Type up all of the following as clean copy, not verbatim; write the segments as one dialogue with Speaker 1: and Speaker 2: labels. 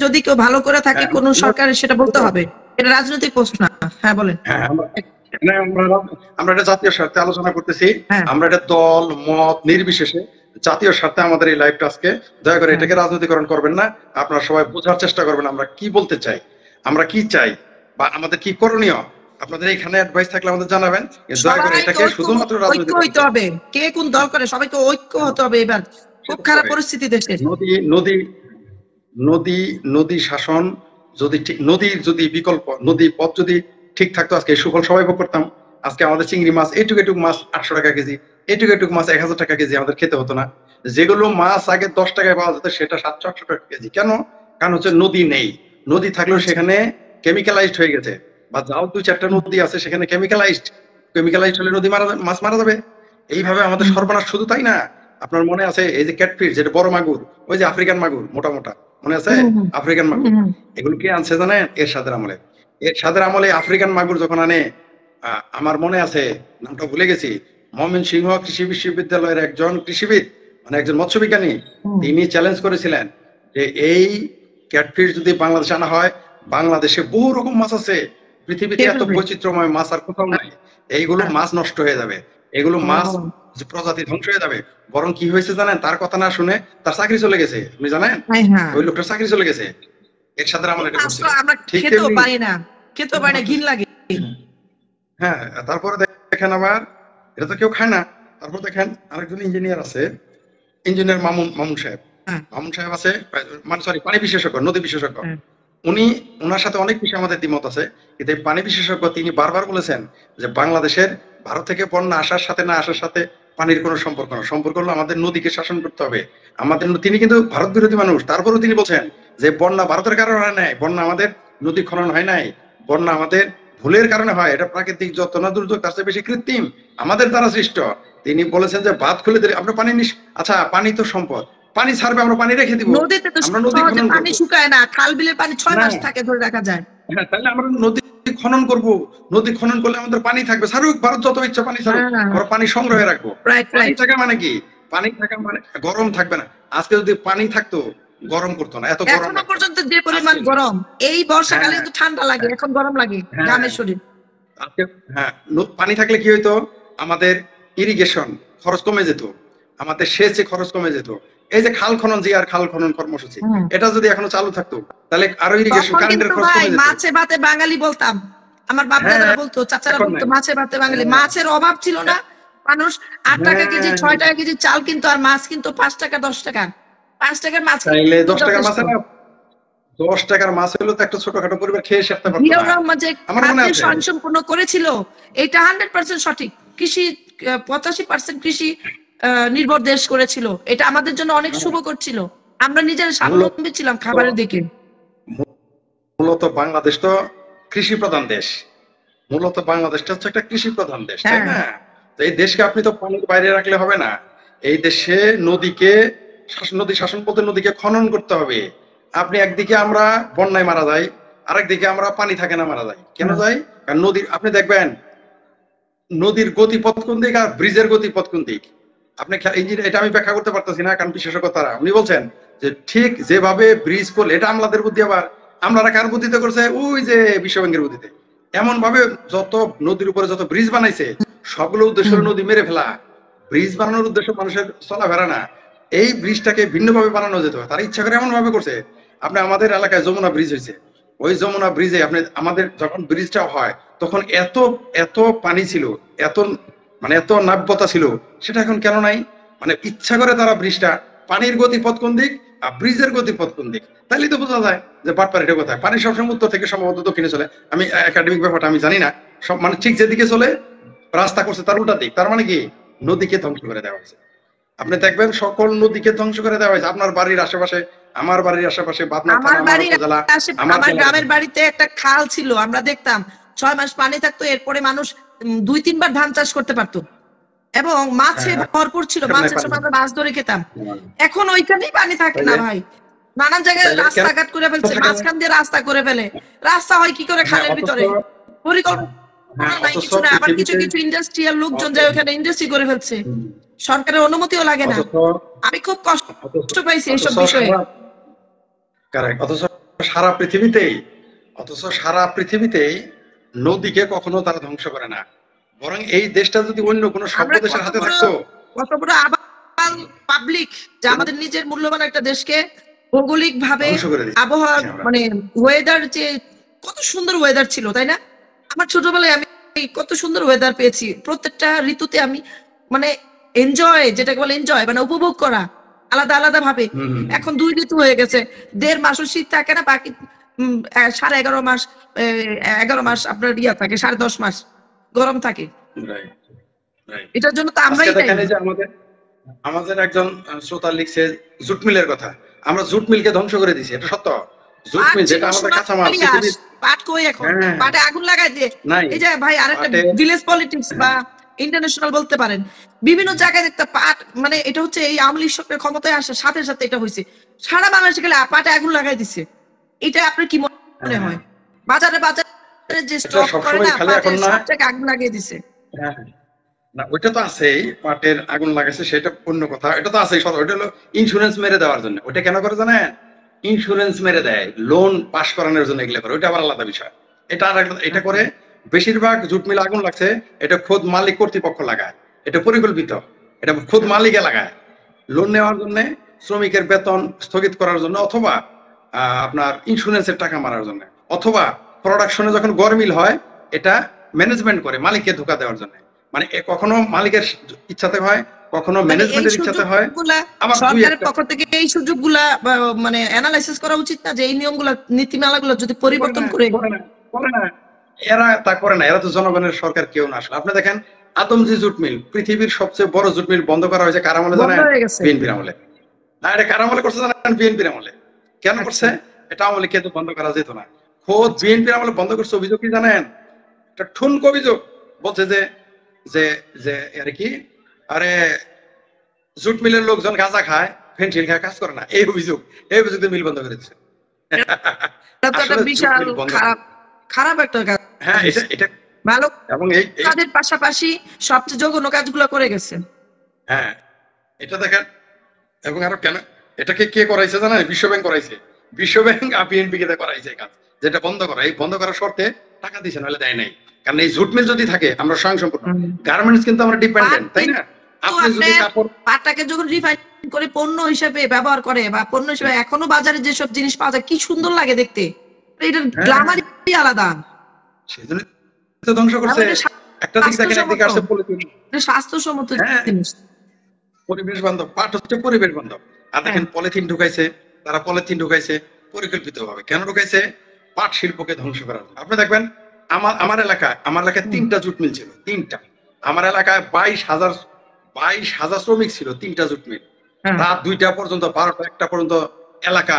Speaker 1: যদি কেউ ভালো করে থাকে কোন সরকারের, সেটা বলতে হবে, এটা রাজনৈতিক প্রশ্ন না। হ্যাঁ বলেন।
Speaker 2: আমরা এটা জাতীয় স্বার্থে আলোচনা করতেছি, আমরা এটা দল মত নির্বিশেষে জাতীয় স্বার্থে আমাদের এই লাইভটা আজকে, দয়া করে এটাকে রাজনীতিকরণ করবেন না। আপনারা সবাই বোঝার চেষ্টা করবেন আমরা কি বলতে চাই, আমরা কি চাই, বা আমাদের কি করণীয়। আপনাদের এখানে অ্যাডভাইস থাকলে আমাদের জানাবেন। দয়া করে এটাকে শুধুমাত্র রাজনীতি
Speaker 1: হইতে হবে, কে কোন দল করে সবাইকে ঐক্য হতে হবে। এবার খুব খারাপ পরিস্থিতি দেশের।
Speaker 2: নদী শাসন যদি ঠিক, নদীর যদি বিকল্প নদী পথ যদি ঠিক থাকতো, আজকে সুফল সবাই ভোগ করতাম। আজকে আমাদের চিংড়ি মাছ, এটুক মাছ 800 টাকা কেজি, এটুক মাছ 1000 টাকা কেজি আমাদের খেতে হতো না। যেগুলো মাছ আগে 10 টাকায় পাওয়া যেত সেটা 700-800 টাকা কেজি। কেন? কারণ হচ্ছে নদী নেই। নদী থাকলেও সেখানে কেমিক্যালাইজড হয়ে গেছে, বা যাও 2-4টা নদী আছে সেখানে কেমিক্যালাইজড হলে নদী মাছ মারা যাবে। এইভাবে আমাদের সর্বনাশ। শুধু তাই না, আপনার মনে আছে এই যে ক্যাটফিশ, যেটা বড় মাগুর, ওই যে আফ্রিকান মাগুর মোটা মোটা, মনে আছে? আফ্রিকান মাগুর এগুলো কে আনছে জানেন? এরশাদের আমলে আফ্রিকান মাগুর যখন আনে, আমার মনে আছে, নামটা ভুলে গেছি, ময়মনসিংহ কৃষি বিশ্ববিদ্যালয়ের একজন কৃষিবিদ, মানে একজন মৎস্য বিজ্ঞানী, তিনি চ্যালেঞ্জ করেছিলেন যে এই ক্যাটফিশ যদি বাংলাদেশে আনা হয়, বাংলাদেশে বহু রকম মাছ আছে, পৃথিবীতে এত বৈচিত্র্যময় মাছ আর কোথাও নাই, এইগুলো মাছ নষ্ট হয়ে যাবে, এগুলো মাছ প্রজাতি ধ্বংস হয়ে যাবে। বরং কি হয়েছে জানেন? তার কথা না শুনে তার চাকরি চলে গেছে। আপনি জানেন ওই লোকটার চাকরি চলে গেছে এরশাদের আমলে। এটা করছিল।
Speaker 1: খেতেও পারি না, ঘিন লাগে।
Speaker 2: হ্যাঁ, তারপরে দেখেন আবার, এটা তো কেউ খায় না। তারপর দেখেন আরেকজন ইঞ্জিনিয়ার আছে, ইঞ্জিনিয়ার মামুন সাহেব আছে, মানে সরি, পানি বিশেষজ্ঞ, নদী বিশেষজ্ঞ। ওনার সাথে অনেক বিষয় আমাদের দ্বিমত আছে, কিন্তু এই পানি বিশেষজ্ঞ তিনি বারবার বলেছেন যে বাংলাদেশের ভারত থেকে বন্যা আসার সাথে না আসার সাথে পানির কোনো সম্পর্ক না, সম্পর্ক হলো আমাদের নদীকে শাসন করতে হবে আমাদের। তিনি কিন্তু ভারত বিরোধী মানুষ, তারপরেও তিনি বলছেন যে বন্যা ভারতের কারণে হয় নাই, বন্যা আমাদের নদী খনন হয় নাই, বন্যা আমাদের ভুলের কারণে হয়, এটা প্রাকৃতিক যত না দুর্যোগ তার চেয়ে বেশি কৃত্রিম আমাদের দ্বারা সৃষ্ট। তিনি বলেছেন যে বাঁধ খুলে দিলে আমরা পানি আচ্ছা, পানি তো সম্পদ, পানি ছাড়বে, আমরা পানি রেখে দিব।
Speaker 1: নদীতে তো পানি শুকায় না, খাল বিলের পানি 6 মাস থাকে ধরে রাখা যায়।
Speaker 2: হ্যাঁ, তাহলে আমরা নদী খনন করব, নদী খনন করলে আমাদের পানি থাকবে, ছাড়ুক ভারত যত ইচ্ছা পানি ছাড়ুক, আমরা পানি সংগ্রহে রাখবো। পানি থাকা মানে কি? পানি থাকা মানে গরম থাকবে না। আজকে যদি পানি থাকতো গরম করতো না, এত গরম।
Speaker 1: এখনো পর্যন্ত যে পরিমাণ গরম, এই বর্ষাকালে তো ঠান্ডা লাগে, এখন গরম লাগে গ্রামের শরীর।
Speaker 2: আজকে হ্যাঁ, পানি থাকলে কি হইতো? আমাদের ইরিগেশন খরচ কমে যেত, আমাদের সেচে খরচ কমে যেত। এই যে খাল খনন, জিআর খাল খনন কর্মসূচি, এটা যদি এখনো চালু থাকতো তাহলে আরো ইরিগেশন, কারেন্টের খরচ কমে যেত।
Speaker 1: মাছে ভাতে বাঙালি বলতাম, আমার বাপ দাদারা বলতো, চাচারা বলতো মাছে ভাতে বাঙালি। মাছের অভাব ছিল না, মানুষ 8 টাকা কেজি 6 টাকা কেজি চাল কিনতো, আর মাছ কিনতো 5 টাকা 10 টাকা। 5 টাকার মাছ
Speaker 2: চাইলে 10 টাকার মাছ না, 10 টাকার মাছ হলো তো একটা ছোটখাটো পরিবার খেয়ে সারতে পারতো না।
Speaker 1: রহমান যে খাদ্য স্বয়ংসম্পূর্ণ করেছিল, এটা 100% সঠিক। কৃষি 85% কৃষি নির্ভর দেশ করেছিল, এটা আমাদের জন্য অনেক শুভ করছিল। আমরা নিজেরা স্বাবলম্বী ছিলাম খাবারের দিকে।
Speaker 2: মূলত বাংলাদেশ তো কৃষি প্রধান দেশ, মূলত বাংলাদেশটা হচ্ছে একটা কৃষি প্রধান দেশ, তাই না? তো এই দেশকে আপনি তো পানির বাইরে রাখলে হবে না। এই দেশে নদীকে নদী শাসন বলতে নদীকে খনন করতে হবে। আপনি একদিকে আমরা বন্যায় মারা যাই, আরেকদিকে আমরা পানি থাকে না মারা যাই। কেন যাই? কারণ নদীর, আপনি দেখবেন নদীর গতিপথ কোন দিক আর ব্রিজের গতিপথ কোন দিক। আপনি এটা আমি ব্যাখ্যা করতে পারতেছি না, কারণ বিশেষজ্ঞ তারা, উনি বলছেন যে ঠিক যেভাবে ব্রিজ করলে, এটা আমাদের বুদ্ধি, আবার আমরা কার বুদ্ধিতে করছে? ওই যে বিশ্বব্যাংকের বুদ্ধিতে। এমন ভাবে যত নদীর উপরে যত ব্রিজ বানাইছে, সবগুলো উদ্দেশ্য নদী মেরে ফেলা। ব্রিজ বানানোর উদ্দেশ্য মানুষের চলাফেরা না। এই ব্রিজটাকে ভিন্নভাবে বানানো যেত, তারা ইচ্ছা করে এমন ভাবে করছে। আপনি আমাদের এলাকায় যমুনা ব্রিজ হয়েছে, ওই যমুনা ব্রিজে আপনি আমাদের যখন ব্রিজটা হয় তখন এত এত পানি ছিল, এত মানে এত নাব্যতা ছিল, সেটা এখন কেন নাই? মানে ইচ্ছা করে তারা ব্রিজটা, পানির গতিপথ কোন দিক আর ব্রিজের গতিপথ কোন দিক, তাইলে তো বোঝা যায় যে বাটপাড়িটা কোথায়। পানি সবসময় উত্তর থেকে সম্ভবত দক্ষিণে চলে, আমি একাডেমিক ব্যাপারটা আমি জানি না। সব মানে ঠিক যেদিকে চলে রাস্তা করছে তার উল্টা দিক, তার মানে কি নদীকে ধ্বংস করে দেওয়া হয়েছে। আপনি দেখবেন সকল নদীকে ধ্বংস করে দেওয়া হয়েছে। আপনার বাড়ির আশেপাশে, আমার বাড়ির আশেপাশে,
Speaker 1: আমার গ্রামের বাড়িতে একটা খাল ছিল, আমরা দেখতাম 6 মাস পানি থাকতো, এরপরে মানুষ 2-3 বার ধান চাষ করতে পারতো এবং মাছে ভরপুর ছিল, মাছের সময় আমরা মাছ ধরে খেতাম। এখন ওইখানেই পানি থাকে না ভাই, নানান জায়গায় রাস্তাঘাট করে ফেলছে, মাঝখান দিয়ে রাস্তা করে ফেলে। রাস্তা হয় কি করে? খালের ভিতরে পরিকল্পনা নাই, কিছু না। আবার কিছু কিছু ইন্ডাস্ট্রিয়াল লোকজন যায় ওখানে ইন্ডাস্ট্রি করে ফেলছে, সরকারের অনুমতিও লাগে না। আমি খুব কষ্ট পাইছি এইসব বিষয়ে।
Speaker 2: অথচ সারা পৃথিবীতেই নদীকে কখনো তারা ধ্বংস করে না, বরং এই দেশটা যদি অন্য কোনো সভ্য দেশের হাতে থাকতো।
Speaker 1: কত বড় আবাল পাবলিক যে আমাদের নিজের মূল্যবান একটা দেশকে ভৌগোলিক ভাবে আবহাওয়া মানে ওয়েদার, যে কত সুন্দর ওয়েদার ছিল তাই না? আমার ছোটবেলায় আমি কত সুন্দর ওয়েদার পেয়েছি, প্রত্যেকটা ঋতুতে আমি মানে এনজয়, যেটাকে বলে এনজয় মানে উপভোগ করা আলাদা আলাদা ভাবে। এখন 2 ঋতু হয়ে গেছে, 1.5 মাসও শীত থাকে না, বাকি 11.5 মাস 11 মাস আপনার ইয়া থাকে, 10.5 মাস গরম থাকে। এটার জন্য তো আমরাই
Speaker 2: আমাদের একজন শ্রোতা লিখছে জুট মিলের কথা, আমরা জুট মিলকে ধ্বংস করে দিছি, এটা সত্য? জুট মিল যেটা আমাদের কাঁচামাল,
Speaker 1: পাট কই এখন পাটে আগুন লাগাই দিয়ে, এই যে ভাই আরেকটা ভিলেজ পলিটিক্স বা ইন্টারন্যাশনাল বলতে পারেন, বিভিন্ন জায়গায় দেখতে পাট মানে এটা হচ্ছে এই আওয়ামী লীগ সরকারের ক্ষমতায় আসার সাথে সাথে এটা হয়েছে, সারা বাংলাদেশে গেলে পাটে আগুন লাগাই দিছে। এটা আপনার কি মনে হয়? বাজারে যে স্টক করে না পাটে আগুন লাগিয়ে দিছে।
Speaker 2: না ওইটা তো আছেই, পাটের আগুন লাগাইছে সেটা অন্য কথা, এটা তো আছেই। ওইটা হলো ইন্স্যুরেন্স মেরে দেওয়ার জন্য। ওইটা কেন করে জানেন? ইন্স্যুরেন্স মেরে দেয়, লোন পাস করানোর জন্য এগুলো করে, ওইটা আবার আলাদা বিষয়। এটা করে বেশিরভাগ জুট মিল আগুন লাগছে এটা খোদ মালিক কর্তৃপক্ষ লাগায়, এটা পরিকল্পিত, এটা খোদ মালিকে লাগায় লোন নেওয়ার জন্য, শ্রমিকের বেতন স্থগিত করার জন্য, অথবা আপনার ইন্স্যুরেন্সের টাকা মারার জন্য, অথবা প্রোডাকশনে যখন গরমিল হয় এটা ম্যানেজমেন্ট করে মালিককে ধোকা দেওয়ার জন্য। মানে কখনো মালিকের ইচ্ছাতে হয়, কখনো ম্যানেজমেন্টের ইচ্ছাতে হয়।
Speaker 1: আবার সরকারের পক্ষ থেকে এই সুযোগগুলা মানে অ্যানালাইসিস করা উচিত না, যে এই নিয়মগুলো নীতিমালাগুলো যদি পরিবর্তন করে
Speaker 2: না, এরা তা করে না। এরা তো জনগণের সরকার কেউ না। আসলে আপনি দেখেন আদমজি জুট মিল, পৃথিবীর সবচেয়ে বড় জুট মিল, বন্ধ করা হয়েছে কার আমলে জানেন? বিএনপির আমলে। না, এটা কার আমলে করছে জানেন? বিএনপির আমলে। কেন করছে? এটা আমলে কে তো বন্ধ করা যেত না, খোদ বিএনপির আমলে বন্ধ করছে। অভিযোগ কি জানেন? এটা ঠুনকো অভিযোগ, বলছে যে যে যে আর কি, আরে জুট মিলের লোকজন গাঁজা খায়, ফেন্সিল খায়, কাজ করে না, এই অভিযোগ মিল বন্ধ করে দিচ্ছে।
Speaker 1: বিশাল খারাপ একটা কাজ।
Speaker 2: হ্যাঁ, এটা
Speaker 1: ভালো, এবং এই কাজের পাশাপাশি সবচেয়ে জঘন্য কাজগুলো করে গেছে।
Speaker 2: হ্যাঁ, এটা দেখেন। এবং আরো কেন এটাকে কে করাইছে জানেন? বিশ্বব্যাংক করাইছে। বিশ্বব্যাংক আর বিএনপি কে করাইছে কাজ, যেটা বন্ধ করা। এই বন্ধ করার শর্তে টাকা দিয়েছে, নাহলে দেয় নাই। কারণ এই জুট মিল যদি থাকে আমরা স্বয়ংসম্পূর্ণ। গার্মেন্টস কিন্তু আমরা ডিপেন্ডেন্ট, তাই না? আপনি যদি কাপড়
Speaker 1: পাটটাকে যখন রিফাইন করে পণ্য হিসেবে ব্যবহার করে, বা পণ্য হিসেবে এখনো বাজারে যেসব জিনিস পাওয়া যায় কি সুন্দর লাগে দেখতে, এটার গ্ল্যামারই আলাদা।
Speaker 2: সেজন্য তো ধ্বংস করছে। একটা দিক দেখেন, একদিকে আসছে পলিথিন,
Speaker 1: এটা স্বাস্থ্যসম্মত জিনিস,
Speaker 2: পরিবেশ বান্ধব। পাট হচ্ছে পরিবেশ বান্ধব। আর দেখেন পলিথিন ঢুকাইছে, তারা পলিথিন ঢুকাইছে পরিকল্পিতভাবে। কেন ঢুকাইছে? পাট শিল্পকে ধ্বংস করার জন্য। আপনি দেখবেন আমার এলাকায় 3টা জুট মিল ছিল, 3টা। আমার এলাকায় 22,000 শ্রমিক ছিল, 3টা জুট মিল। রাত 2টা পর্যন্ত, 12টা 1টা পর্যন্ত এলাকা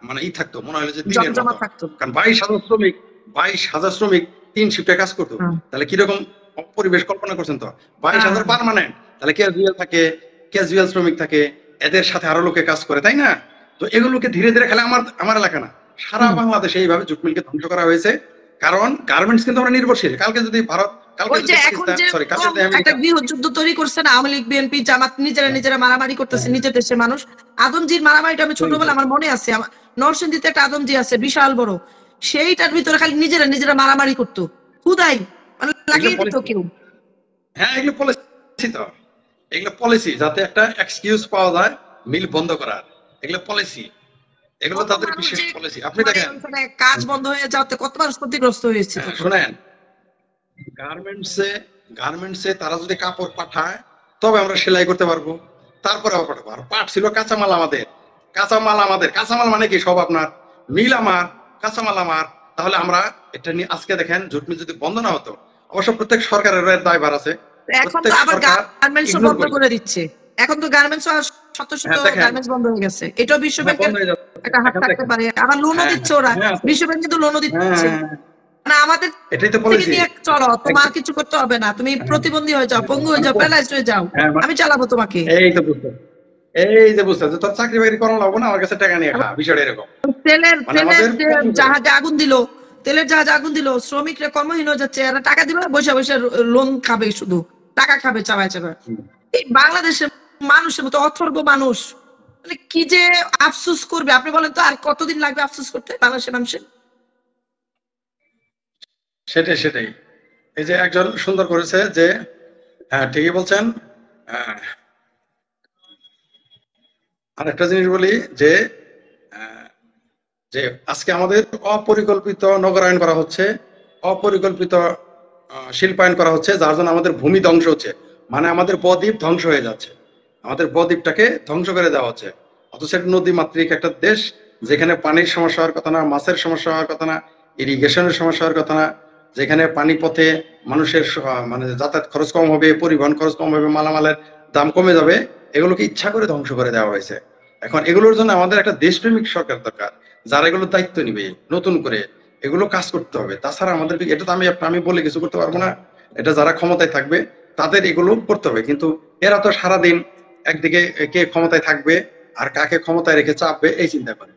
Speaker 2: মানে থাকতো, মনে হলো যে দিনের মতো। কারণ 22,000 শ্রমিক 3 শিফটে কাজ করতো। তাহলে কিরকম পরিবেশ কল্পনা করছেন? তো 22,000 পার্মানেন্ট, তাহলে ক্যাজুয়াল থাকে, ক্যাজুয়াল শ্রমিক থাকে, এদের সাথে আরো লোকে কাজ করে, তাই না? তো এগুলোকে ধীরে ধীরে খেলে আমার এলাকা না, সারা বাংলাদেশে এইভাবে জুট মিলকে ধ্বংস করা হয়েছে। কারণ গার্মেন্টস কিন্তু আমরা নির্ভরশীল। কালকে যদি ভারত,
Speaker 1: একটা গৃহযুদ্ধ তৈরি করছে না আওয়ামী লীগ, বিএনপি, জামাত, নিজেরা মারামারি করতেছে নিজের দেশের মানুষ। আদমজির মারামারিটা আমি ছোটবেলা আমার মনে আছে, আমার নরসিংদীতে একটা আদমজি আছে বিশাল বড়, সেইটার ভিতরে খালি নিজেরা মারামারি করতো, খুদাই মানে লাগিয়ে দিত কেউ।
Speaker 2: হ্যাঁ, এগুলো পলিসি, তো এগুলো পলিসি, যাতে একটা এক্সকিউজ পাওয়া যায় মিল বন্ধ করার। এগুলো পলিসি, এগুলো তাদের বিশেষ পলিসি। আপনি দেখেন
Speaker 1: কাজ বন্ধ হয়ে যাওয়াতে কত মানুষ ক্ষতিগ্রস্ত হয়েছে।
Speaker 2: শুনেন, গার্মেন্টসে তারা যদি কাপড় পাঠায় তবে আমরা সেলাই করতে পারবো, তারপরে আবার পাঠাবো। আর পাট ছিল কাঁচামাল আমাদের, কাঁচামাল মানে কি? সব আপনার, মিল আমার, কাঁচামাল আমার। তাহলে আমরা এটা নিয়ে আজকে দেখেন, জুট মিল যদি বন্ধ না হতো, অবশ্য প্রত্যেক সরকারের দায়ভার আছে।
Speaker 1: এখন তো আবার গার্মেন্টস বন্ধ করে দিচ্ছে, এখন তো গার্মেন্টস গার্মেন্টস বন্ধ হয়ে গেছে। এটাও বিশ্বব্যাংকের একটা হাত থাকতে পারে। আবার লোনও দিচ্ছে ওরা, বিশ্বব্যাংক কিন্তু লোনও দিচ্ছে। মানে আমাদের নিয়ে চলো, তোমার কিছু করতে হবে না, তুমি প্রতিবন্ধী হয়ে যাও, পঙ্গু হয়ে যাও, প্যারালাইজড হয়ে যাও, আমি চালাবো তোমাকে।
Speaker 2: এই যে বুঝতে তোর চাকরি বাকরি করা লাগবে না, আমার কাছে টাকা নিয়ে খা, বিষয়টা এরকম।
Speaker 1: তেলের জাহাজে আগুন দিল, শ্রমিকরা কর্মহীন হয়ে যাচ্ছে, এরা টাকা দিবে, বসে লোন খাবে, শুধু টাকা খাবে চাবায়। এই বাংলাদেশের মানুষের মতো অথর্ব মানুষ মানে কি যে আফসোস করবে আপনি বলেন তো, আর কতদিন লাগবে আফসোস করতে বাংলাদেশের মানুষের?
Speaker 2: সেটাই সেটাই। এই যে একজন সুন্দর করেছে যে, হ্যাঁ ঠিকই বলছেন। আহ, আর একটা জিনিস বলি যে আহ, যে আজকে আমাদের অপরিকল্পিত নগরায়ন করা হচ্ছে, অপরিকল্পিত শিল্পায়ন করা হচ্ছে, যার জন্য আমাদের ভূমি ধ্বংস হচ্ছে। মানে আমাদের বদ্বীপ ধ্বংস হয়ে যাচ্ছে, আমাদের বদ্বীপটাকে ধ্বংস করে দেওয়া হচ্ছে। অথচ এটা নদী মাতৃক একটা দেশ, যেখানে পানির সমস্যা হওয়ার কথা না, মাছের সমস্যা হওয়ার কথা না, ইরিগেশনের সমস্যা হওয়ার কথা না, যেখানে পানি পথে মানুষের মানে যাতায়াত খরচ কম হবে, পরিবহন খরচ কম হবে, মালামালের দাম কমে যাবে, এগুলোকে ইচ্ছা করে ধ্বংস করে দেওয়া হয়েছে। এখন এগুলোর জন্য আমাদের একটা দেশপ্রেমিক সরকার দরকার, যারা এগুলোর দায়িত্ব নিবে নতুন করে, এগুলো কাজ করতে হবে। তাছাড়া আমাদের এটা তো আমি বলে কিছু করতে পারবো না। এটা যারা ক্ষমতায় থাকবে তাদের এগুলো করতে হবে। কিন্তু এরা তো সারাদিন একদিকে কে ক্ষমতায় থাকবে আর কাকে ক্ষমতায় রেখে চাপবে এই চিন্তা করে।